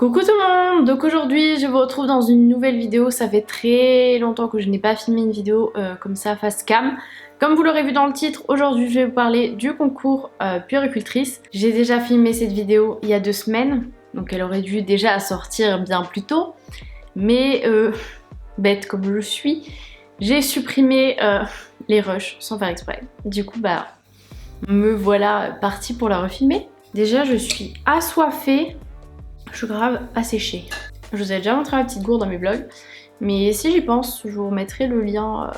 Coucou tout le monde! Donc aujourd'hui je vous retrouve dans une nouvelle vidéo. Ça fait très longtemps que je n'ai pas filmé une vidéo comme ça face cam. Comme vous l'aurez vu dans le titre, aujourd'hui je vais vous parler du concours puéricultrice. J'ai déjà filmé cette vidéo il y a 2 semaines, donc elle aurait dû déjà sortir bien plus tôt. Mais bête comme je suis, j'ai supprimé les rushs sans faire exprès. Du coup bah me voilà partie pour la refilmer. Déjà je suis assoiffée. Je suis grave asséchée. Je vous ai déjà montré ma petite gourde dans mes vlogs, mais si j'y pense, je vous remettrai le lien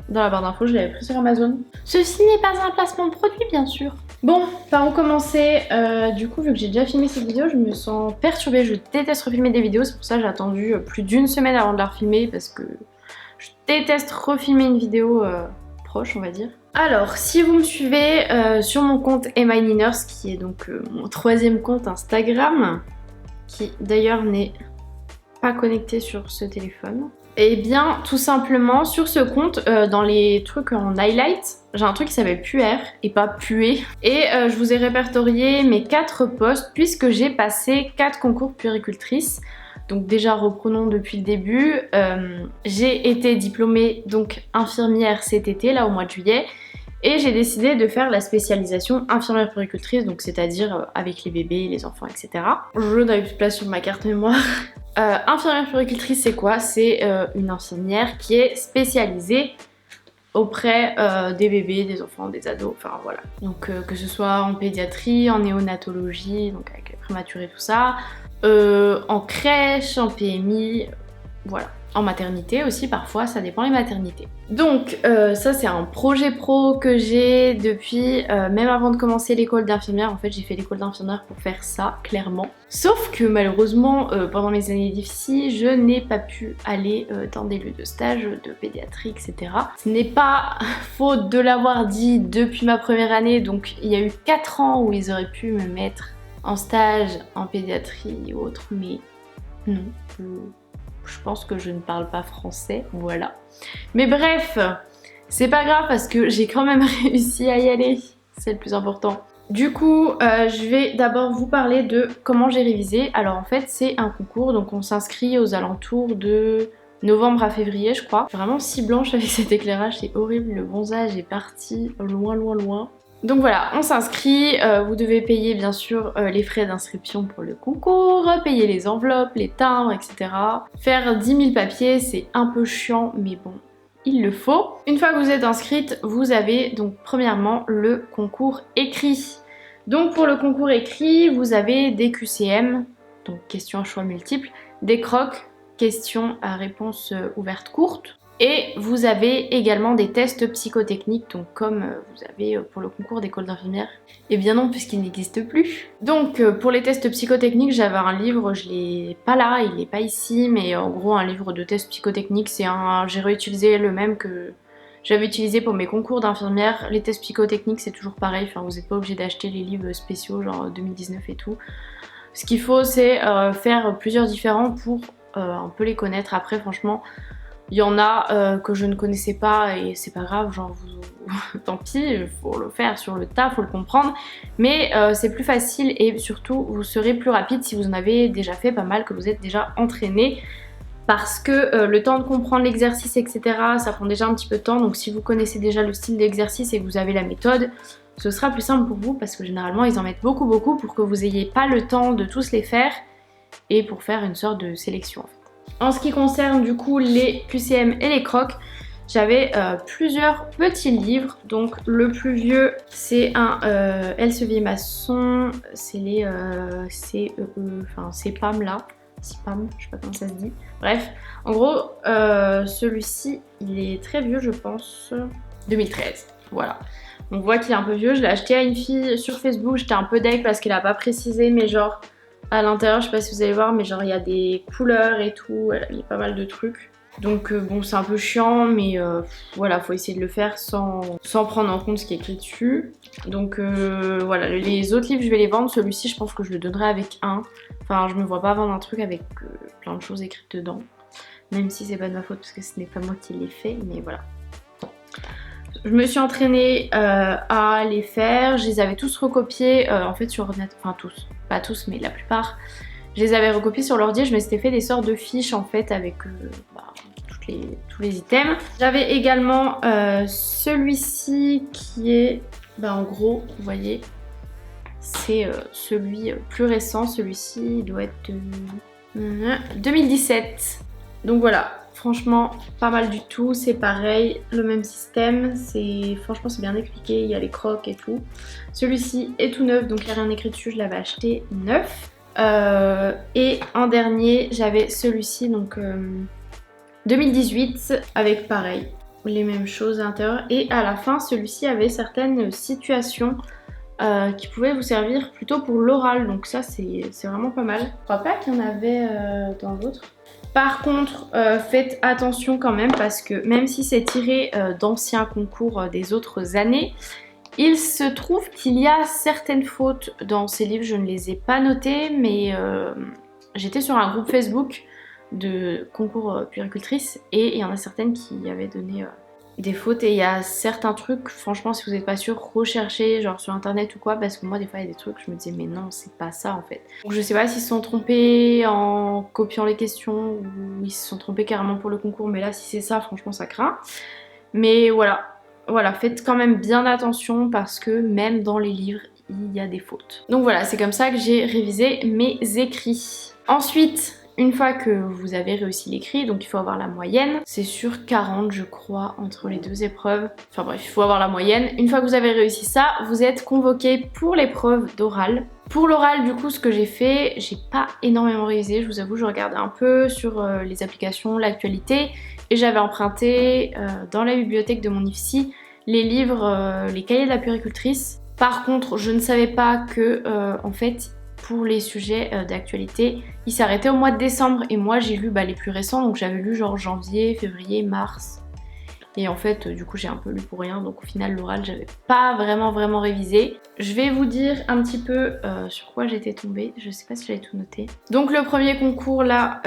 dans la barre d'infos. Je l'avais pris sur Amazon. Ceci n'est pas un placement de produit, bien sûr. Bon, par où commencer? Du coup, vu que j'ai déjà filmé cette vidéo, je me sens perturbée. Je déteste refilmer des vidéos, c'est pour ça que j'ai attendu plus d'1 semaine avant de la refilmer, parce que je déteste refilmer une vidéo proche, on va dire. Alors, si vous me suivez sur mon compte MyNiners, qui est donc mon 3e compte Instagram, qui d'ailleurs n'est pas connecté sur ce téléphone. Et bien tout simplement sur ce compte, dans les trucs en highlight, j'ai un truc qui s'appelle puer et pas puer. Et je vous ai répertorié mes 4 posts puisque j'ai passé 4 concours puéricultrices. Donc déjà reprenons depuis le début. J'ai été diplômée donc infirmière cet été, là au mois de juillet. Et j'ai décidé de faire la spécialisation infirmière puéricultrice, donc c'est-à-dire avec les bébés, les enfants, etc. Je n'avais plus de place sur ma carte mémoire. Infirmière puéricultrice, c'est quoi? C'est une infirmière qui est spécialisée auprès des bébés, des enfants, des ados, enfin voilà. Donc que ce soit en pédiatrie, en néonatologie, donc avec les prématurés, tout ça, en crèche, en PMI, voilà. En maternité aussi parfois, ça dépend les maternités. Donc ça c'est un projet pro que j'ai depuis même avant de commencer l'école d'infirmière. En fait j'ai fait l'école d'infirmière pour faire ça, clairement. Sauf que malheureusement pendant mes années difficiles, je n'ai pas pu aller dans des lieux de stage, de pédiatrie, etc. Ce n'est pas faute de l'avoir dit depuis ma première année, donc il y a eu 4 ans où ils auraient pu me mettre en stage en pédiatrie ou autre, mais non. Je pense que je ne parle pas français, voilà. Mais bref, c'est pas grave parce que j'ai quand même réussi à y aller, c'est le plus important. Du coup, je vais d'abord vous parler de comment j'ai révisé. Alors en fait, c'est un concours, donc on s'inscrit aux alentours de novembre à février, je crois. Vraiment si blanche avec cet éclairage, c'est horrible, le bronzage est parti loin, loin, loin. Donc voilà, on s'inscrit, vous devez payer bien sûr les frais d'inscription pour le concours, payer les enveloppes, les timbres, etc. Faire 10 000 papiers, c'est un peu chiant, mais bon, il le faut. Une fois que vous êtes inscrite, vous avez donc premièrement le concours écrit. Donc pour le concours écrit, vous avez des QCM, donc questions à choix multiples, des crocs, questions à réponse ouverte courte. Et vous avez également des tests psychotechniques, donc comme vous avez pour le concours d'école d'infirmière. Eh bien non, puisqu'il n'existe plus. Donc pour les tests psychotechniques, j'avais un livre, je l'ai pas là, il n'est pas ici, mais en gros un livre de tests psychotechniques, c'est j'ai réutilisé le même que j'avais utilisé pour mes concours d'infirmière. Les tests psychotechniques c'est toujours pareil, enfin vous n'êtes pas obligé d'acheter les livres spéciaux genre 2019 et tout. Ce qu'il faut c'est faire plusieurs différents pour un peu les connaître. Après franchement, il y en a que je ne connaissais pas et c'est pas grave, genre tant pis, il faut le faire sur le tas, faut le comprendre. Mais c'est plus facile et surtout vous serez plus rapide si vous en avez déjà fait pas mal, que vous êtes déjà entraîné. Parce que le temps de comprendre l'exercice, etc., ça prend déjà un petit peu de temps. Donc si vous connaissez déjà le style d'exercice et que vous avez la méthode, ce sera plus simple pour vous parce que généralement ils en mettent beaucoup pour que vous n'ayez pas le temps de tous les faire et pour faire une sorte de sélection en fait. En ce qui concerne du coup les QCM et les crocs, j'avais plusieurs petits livres. Donc le plus vieux c'est un Elsevier Masson, c'est les CPAM là, CPAM, je sais pas comment ça se dit. Bref, en gros celui-ci il est très vieux je pense, 2013, voilà. On voit qu'il est un peu vieux, je l'ai acheté à une fille sur Facebook, j'étais un peu deg parce qu'elle a pas précisé mais genre à l'intérieur, je sais pas si vous allez voir, mais genre il y a des couleurs et tout, il y a pas mal de trucs. Donc bon, c'est un peu chiant, mais voilà, faut essayer de le faire sans prendre en compte ce qui est écrit dessus. Donc voilà, les autres livres, je vais les vendre. Celui-ci, je pense que je le donnerai avec un. Enfin, je me vois pas vendre un truc avec plein de choses écrites dedans. Même si c'est pas de ma faute, parce que ce n'est pas moi qui l'ai fait, mais voilà. Je me suis entraînée à les faire, je les avais tous recopiés en fait sur ordinateur, enfin tous, pas tous mais la plupart. Je les avais recopiés sur l'ordi, je m'étais fait des sortes de fiches en fait avec tous les items. J'avais également celui-ci qui est, en gros, vous voyez, c'est celui plus récent. Celui-ci il doit être de 2017. Donc voilà, franchement pas mal du tout. C'est pareil, le même système. Franchement c'est bien expliqué, il y a les crocs et tout. Celui-ci est tout neuf, donc il n'y a rien écrit dessus, je l'avais acheté neuf. Et en dernier j'avais celui-ci, donc 2018, avec pareil les mêmes choses à l'intérieur. Et à la fin celui-ci avait certaines situations qui pouvaient vous servir plutôt pour l'oral, donc ça c'est vraiment pas mal. Je crois pas qu'il y en avait dans l'autre. Par contre faites attention quand même, parce que même si c'est tiré d'anciens concours des autres années, il se trouve qu'il y a certaines fautes dans ces livres. Je ne les ai pas notées, mais j'étais sur un groupe Facebook de concours puéricultrices et il y en a certaines qui avaient donné des fautes, et il y a certains trucs, franchement si vous n'êtes pas sûr, recherchez genre sur internet ou quoi, parce que moi des fois il y a des trucs je me disais mais non c'est pas ça en fait. Donc je sais pas s'ils se sont trompés en copiant les questions ou ils se sont trompés carrément pour le concours, mais là si c'est ça franchement ça craint. Mais voilà, faites quand même bien attention parce que même dans les livres il y a des fautes. Donc voilà, c'est comme ça que j'ai révisé mes écrits. Ensuite, une fois que vous avez réussi l'écrit, donc il faut avoir la moyenne, c'est sur 40 je crois entre les deux épreuves, enfin bref il faut avoir la moyenne. Une fois que vous avez réussi ça, vous êtes convoqué pour l'épreuve d'oral. Pour l'oral du coup ce que j'ai fait, j'ai pas énormément révisé, je vous avoue, je regardais un peu sur les applications, l'actualité, et j'avais emprunté dans la bibliothèque de mon IFSI les livres, les cahiers de la puéricultrice. Par contre je ne savais pas que en fait pour les sujets d'actualité, il s'arrêtait au mois de décembre, et moi j'ai lu les plus récents, donc j'avais lu genre janvier, février, mars, et en fait du coup j'ai un peu lu pour rien, donc au final l'oral j'avais pas vraiment révisé. Je vais vous dire un petit peu sur quoi j'étais tombée, je sais pas si j'avais tout noté. Donc le premier concours là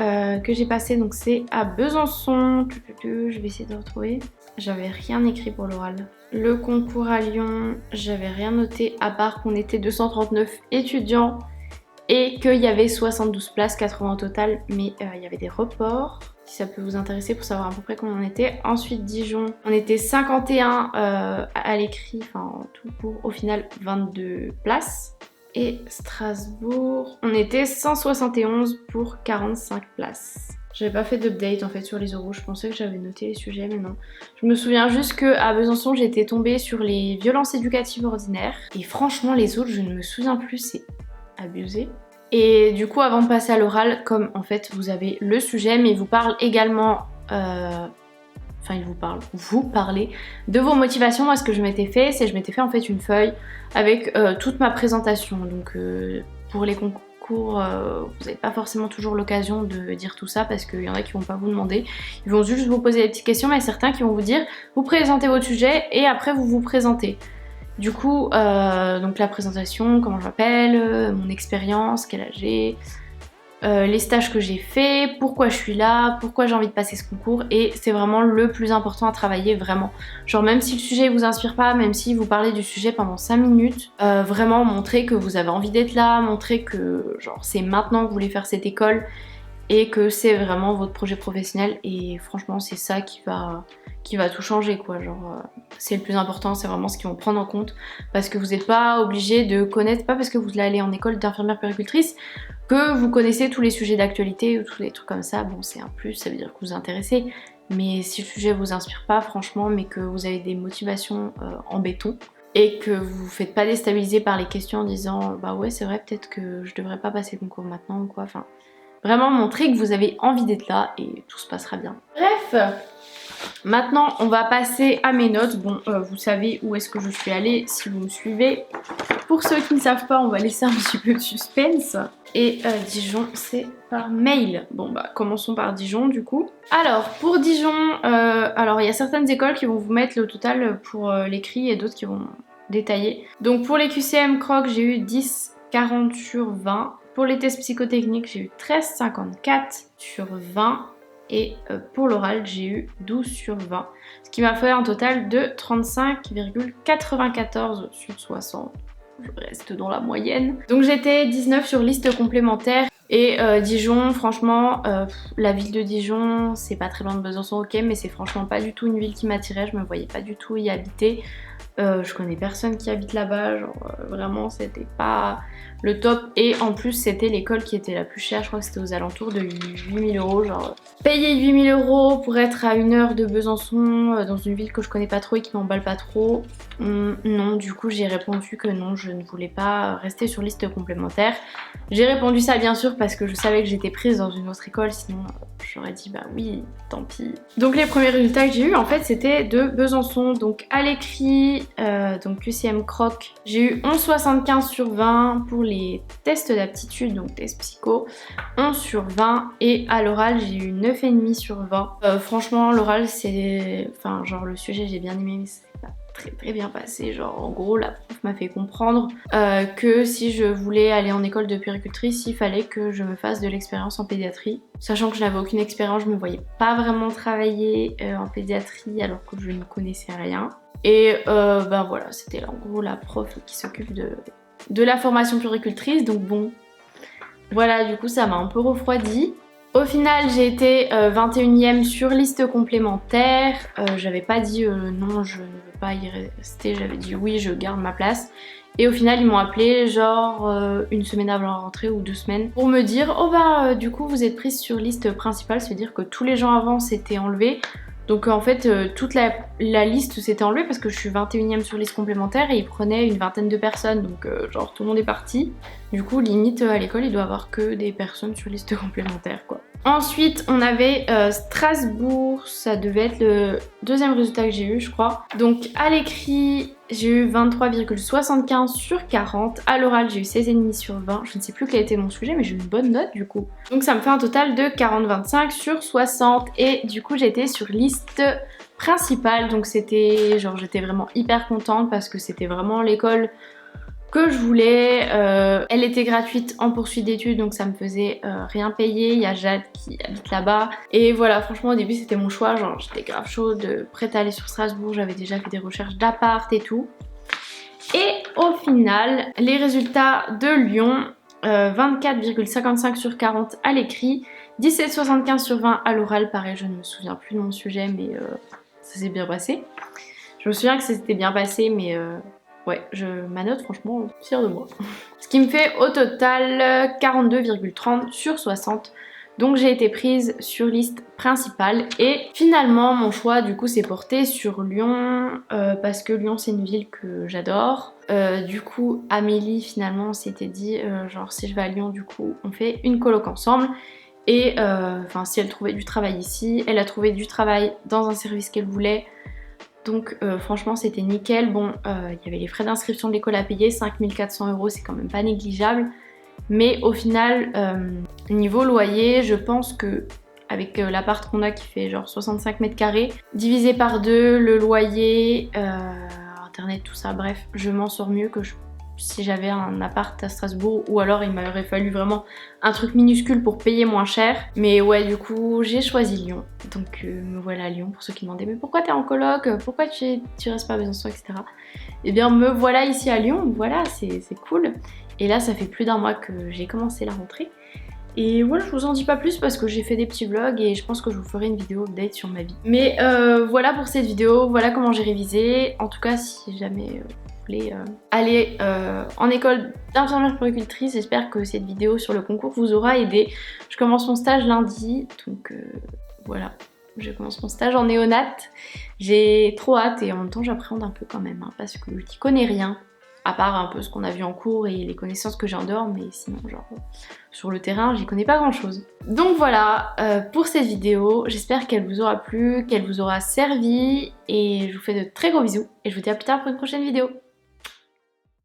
que j'ai passé, donc c'est à Besançon, je vais essayer de retrouver. J'avais rien écrit pour l'oral. Le concours à Lyon, j'avais rien noté à part qu'on était 239 étudiants et qu'il y avait 72 places, 80 au total, mais il y avait des reports, si ça peut vous intéresser pour savoir à peu près combien on était. Ensuite Dijon, on était 51 à l'écrit, enfin en tout pour au final 22 places. Et Strasbourg, on était 171 pour 45 places. J'avais pas fait d'update en fait sur les oraux, je pensais que j'avais noté les sujets mais non. Je me souviens juste qu'à Besançon j'étais tombée sur les violences éducatives ordinaires, et franchement les autres je ne me souviens plus, c'est abusé. Et du coup avant de passer à l'oral, comme en fait vous avez le sujet mais il vous parle également, vous parlez de vos motivations. Moi ce que je m'étais fait, c'est que je m'étais fait en fait une feuille avec toute ma présentation. Donc pour les concours, vous n'avez pas forcément toujours l'occasion de dire tout ça parce qu'il y en a qui vont pas vous demander. Ils vont juste vous poser des petites questions, mais certains qui vont vous dire vous présentez votre sujet et après vous vous présentez. Du coup, donc la présentation, comment je m'appelle, mon expérience, quel âge j'ai, les stages que j'ai fait, pourquoi je suis là, pourquoi j'ai envie de passer ce concours, et c'est vraiment le plus important à travailler, vraiment. Genre même si le sujet vous inspire pas, même si vous parlez du sujet pendant 5 minutes, vraiment montrer que vous avez envie d'être là, montrer que genre c'est maintenant que vous voulez faire cette école et que c'est vraiment votre projet professionnel, et franchement c'est ça qui va tout changer quoi, genre c'est le plus important, c'est vraiment ce qu'ils vont prendre en compte, parce que vous n'êtes pas obligé de connaître, pas parce que vous allez aller en école d'infirmière puéricultrice que vous connaissez tous les sujets d'actualité ou tous les trucs comme ça. Bon c'est un plus, ça veut dire que vous vous intéressez, mais si le sujet vous inspire pas franchement, mais que vous avez des motivations en béton et que vous vous faites pas déstabiliser par les questions en disant bah ouais c'est vrai peut-être que je devrais pas passer le concours maintenant ou quoi, enfin vraiment montrer que vous avez envie d'être là et tout se passera bien. Bref, maintenant on va passer à mes notes. Bon vous savez où est-ce que je suis allée si vous me suivez. Pour ceux qui ne savent pas, on va laisser un petit peu de suspense. Et Dijon c'est par mail. Bon bah commençons par Dijon du coup. Alors pour Dijon, alors il y a certaines écoles qui vont vous mettre le total pour l'écrit et d'autres qui vont détailler. Donc pour les QCM Croc j'ai eu 10,40 sur 20. Pour les tests psychotechniques, j'ai eu 13,54 sur 20. Et pour l'oral, j'ai eu 12 sur 20. Ce qui m'a fait un total de 35,94 sur 60. Je reste dans la moyenne. Donc j'étais 19 sur liste complémentaire Et Dijon, franchement, la ville de Dijon, c'est pas très loin de Besançon, ok, mais c'est franchement pas du tout une ville qui m'attirait, je me voyais pas du tout y habiter. Je connais personne qui habite là-bas, genre vraiment c'était pas le top. Et en plus c'était l'école qui était la plus chère, je crois que c'était aux alentours de 8000 €. Genre payer 8000 € pour être à 1 heure de Besançon, dans une ville que je connais pas trop et qui m'emballe pas trop, non, du coup j'ai répondu que non, je ne voulais pas rester sur liste complémentaire. J'ai répondu ça bien sûr parce que je savais que j'étais prise dans une autre école, sinon j'aurais dit bah oui, tant pis. Donc les premiers résultats que j'ai eu en fait c'était de Besançon, donc à l'écrit, donc QCM Croc, j'ai eu 11,75 sur 20 pour les tests d'aptitude, donc test psycho, 11 sur 20, et à l'oral j'ai eu 9,5 sur 20. Franchement l'oral c'est, enfin genre le sujet j'ai bien aimé mais c'est pas très bien passé. Genre en gros la prof m'a fait comprendre que si je voulais aller en école de puéricultrice il fallait que je me fasse de l'expérience en pédiatrie, sachant que je n'avais aucune expérience, je me voyais pas vraiment travailler en pédiatrie alors que je ne connaissais rien. Et ben voilà, c'était en gros la prof qui s'occupe de la formation puéricultrice, donc bon voilà, du coup ça m'a un peu refroidi. Au final j'ai été 21e sur liste complémentaire, j'avais pas dit non je ne veux pas y rester, j'avais dit oui je garde ma place. Et au final ils m'ont appelé genre une semaine avant la rentrée ou 2 semaines pour me dire oh bah du coup vous êtes prise sur liste principale, c'est-à-dire que tous les gens avant s'étaient enlevés. Donc en fait toute la liste s'était enlevée parce que je suis 21e sur liste complémentaire et ils prenaient une vingtaine de personnes, donc genre tout le monde est parti. Du coup limite à l'école il doit y avoir que des personnes sur liste complémentaire quoi. Ensuite on avait Strasbourg, ça devait être le deuxième résultat que j'ai eu je crois. Donc à l'écrit j'ai eu 23,75 sur 40, à l'oral j'ai eu 16,5 sur 20, je ne sais plus quel était mon sujet mais j'ai eu une bonne note du coup. Donc ça me fait un total de 40,25 sur 60 et du coup j'étais sur liste principale, donc c'était genre j'étais vraiment hyper contente parce que c'était vraiment l'école que je voulais. Elle était gratuite en poursuite d'études donc ça me faisait rien payer. Il y a Jade qui habite là-bas et voilà, franchement au début c'était mon choix, genre j'étais grave chaude, prête à aller sur Strasbourg, j'avais déjà fait des recherches d'appart et tout. Et au final les résultats de Lyon, 24,55 sur 40 à l'écrit, 17,75 sur 20 à l'oral, pareil je ne me souviens plus de mon sujet mais ça s'est bien passé. Je me souviens que c'était bien passé mais ouais, ma note franchement fière de moi. Ce qui me fait au total 42,30 sur 60. Donc j'ai été prise sur liste principale et finalement mon choix du coup s'est porté sur Lyon parce que Lyon c'est une ville que j'adore. Du coup Amélie finalement on s'était dit genre si je vais à Lyon du coup on fait une coloc ensemble. Et enfin si elle trouvait du travail ici, elle a trouvé du travail dans un service qu'elle voulait. Donc franchement c'était nickel. Bon il y avait les frais d'inscription de l'école à payer, 5400 €, c'est quand même pas négligeable. Mais au final niveau loyer je pense que avec l'appart qu'on a qui fait genre 65 mètres carrés, divisé par 2, le loyer, internet tout ça, bref je m'en sors mieux que si j'avais un appart à Strasbourg, ou alors il m'aurait fallu vraiment un truc minuscule pour payer moins cher. Mais ouais du coup j'ai choisi Lyon, donc me voilà à Lyon pour ceux qui demandaient mais pourquoi t'es en coloc, pourquoi tu restes pas à Besançon etc. Et bien me voilà ici à Lyon, voilà c'est cool. Et là ça fait plus d'1 mois que j'ai commencé la rentrée. Et voilà, je vous en dis pas plus parce que j'ai fait des petits vlogs et je pense que je vous ferai une vidéo update sur ma vie. Mais voilà pour cette vidéo, voilà comment j'ai révisé. En tout cas si jamais vous voulez aller en école d'infirmière puéricultrice, j'espère que cette vidéo sur le concours vous aura aidé. Je commence mon stage lundi, donc voilà. Je commence mon stage en néonate. J'ai trop hâte et en même temps j'appréhende un peu quand même hein, parce que je n'y connais rien. À part un peu ce qu'on a vu en cours et les connaissances que j'ai en dehors, mais sinon genre sur le terrain j'y connais pas grand chose. Donc voilà pour cette vidéo, j'espère qu'elle vous aura plu, qu'elle vous aura servi et je vous fais de très gros bisous et je vous dis à plus tard pour une prochaine vidéo.